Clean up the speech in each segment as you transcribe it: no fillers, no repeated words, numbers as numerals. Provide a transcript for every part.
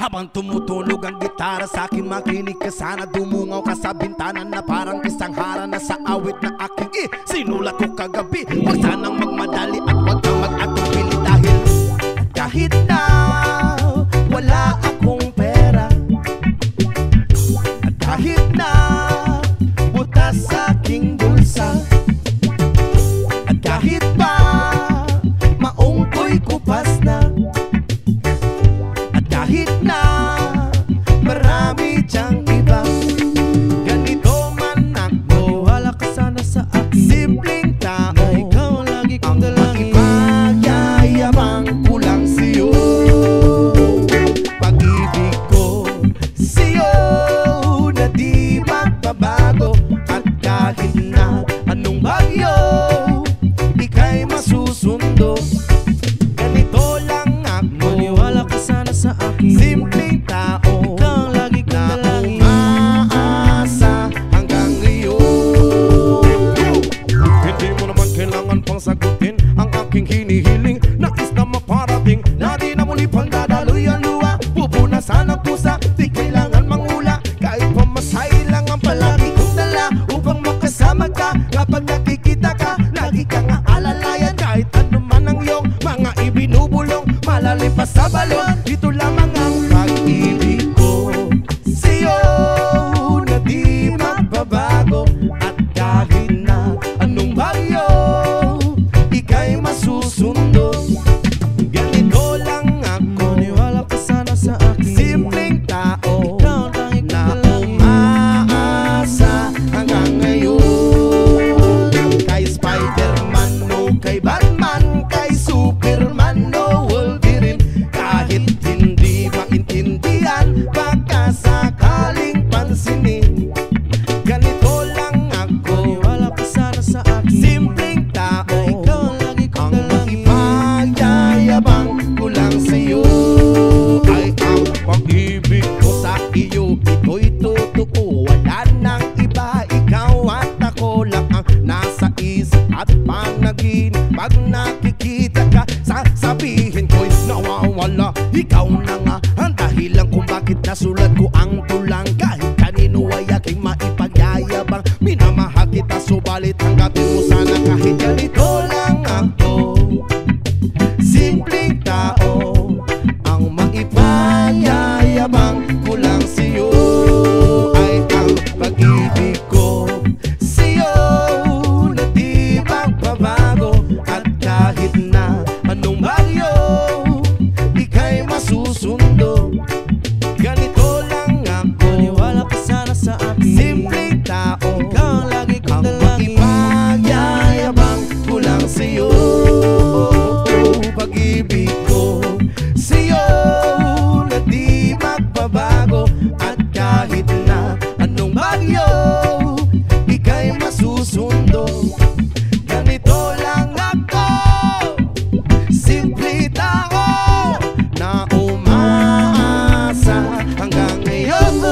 Habang tumutunog ang gitara sa akin, makinig ka sana. Dumungaw ka sa bintana na parang isang harana sa awit na aking sinulat ko kagabi. Huwag sanang magmadali at huwag kang mag-atupili dahil kahit na wala akong pera, at kahit na butas sa aking bulsa, at kahit pa maong ko'y kupas na, at kahit na marami diyang iba, ganito man ako, wala ka sana sa akin. Simpleng tao na ikaw ang lagi kong dalangin. Pagyayabang ko lang sa'yo, pag-ibig ko sa'yo na di magbabago. At kahit na anong bagyo, ika'y masusundo. Ganito lang ako, maniwala ka sana sa akin. Simpleng tao, ikaw ang lagi kong dalangin, umaasa hanggang ngayon. Hindi mo naman kailangan pang sagutin ang aking hinihiling. Nais na maparating na di na muli pang dadaloy ang luha. Pupunasan ang pusa, di kailangan mangula. Kahit pamasahe lang ang palagi kong dala upang makasama ka. Kapag nakikita ka, lagi kang aalalayan. Kahit ano man ang iyong mga ibinubulong, malalim pa sa balon, dito lamang ang pag-ibig ko sa'yo na di magbabago. At kahit na anong bagyo, ika'y masusundo. Ganito lang ako, maniwala ka sana sa akin. Simpleng tao, ikaw ang tanging na umaasa hanggang ngayon. Kay Spider-Man o kay Batman, kay Superman o Wolverine, kahit hindi maintindihan, baka sakaling pansinin. Ganito lang ako, maniwala ka sana sa akin. Simpleng tao, ikaw ang lagi kong dalangin, ipagyayabang ko lang sa'yo. Ay ang pag-ibig ko sa iyo, ito'y totoo. Wala nang iba, ikaw at ako lang ang nasa isip at panaginip. Pag nakikita ka, sasabihin ko'y nawawala. Ikaw na nga ang dahilan kung bakit nasulat ko ang tulang. Kahit kanino ay aking maipagyayabang, minamahal kita, subalit tanggapin mo sana kahit ganito lang ako. Simpleng tao, ang maipagyayabang ko lang sa'yo. Ay ang pag-ibig ko sa'yo na di magbabago. At kahit na anong bagyo, ika'y masusundo. Ganito lang ako, maniwala ka sana sa akin. Simpleng tao, ikaw ang lagi kong dalangin, ipagyayabang ko lang sa'yo. Pag-ibig ko sa'yo na di magbabago. At kahit na anong bagyo, ika'y masusundo. Ganito lang ako, simple tao na umaasa hanggang ngayon.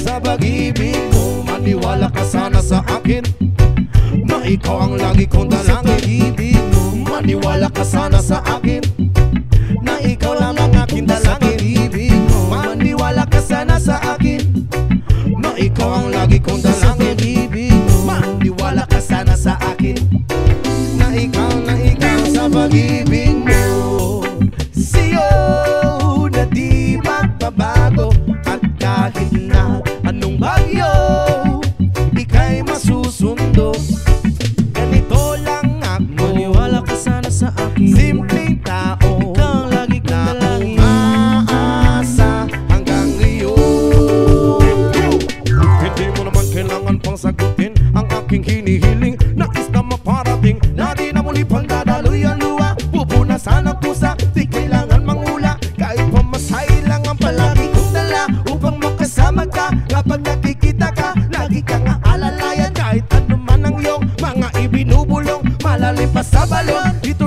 Sa pag-ibig mo, maniwala ka sana sa akin, na ikaw ang lagi kong dalangin. Sa pag-ibig mo, maniwala ka sana sa akin, na ikaw lang ang aking dalangin. Sa pag-ibig mo, maniwala ka sana sa akin, na ikaw ang lagi kong dalangin. Sa pag-ibig mo, maniwala ka sana sa akin, na ikaw sa pag-ibig mo sa'yo na di magbabago. At kahit na anong bagyo, ika'y masusundo. Ganito lang ako, maniwala ka sana sa akin. Simpleng tao, ikaw ang lagi kong dalangin, umaasa hanggang ngayon. Hindi mo naman kailangan pang sagutin ang aking hinihiling. Nais na maparating na di na muli pang dadaloy ang luha. Pupunasan ang pusa, di kailangan mangula. Kahit pamasahe lang ang palagi kong dala upang makasama ka. Kapag nakikita ka, lagi kang aalalayan. Kahit ano man ang iyong mga ibinubulong, malalim pa sa balon, dito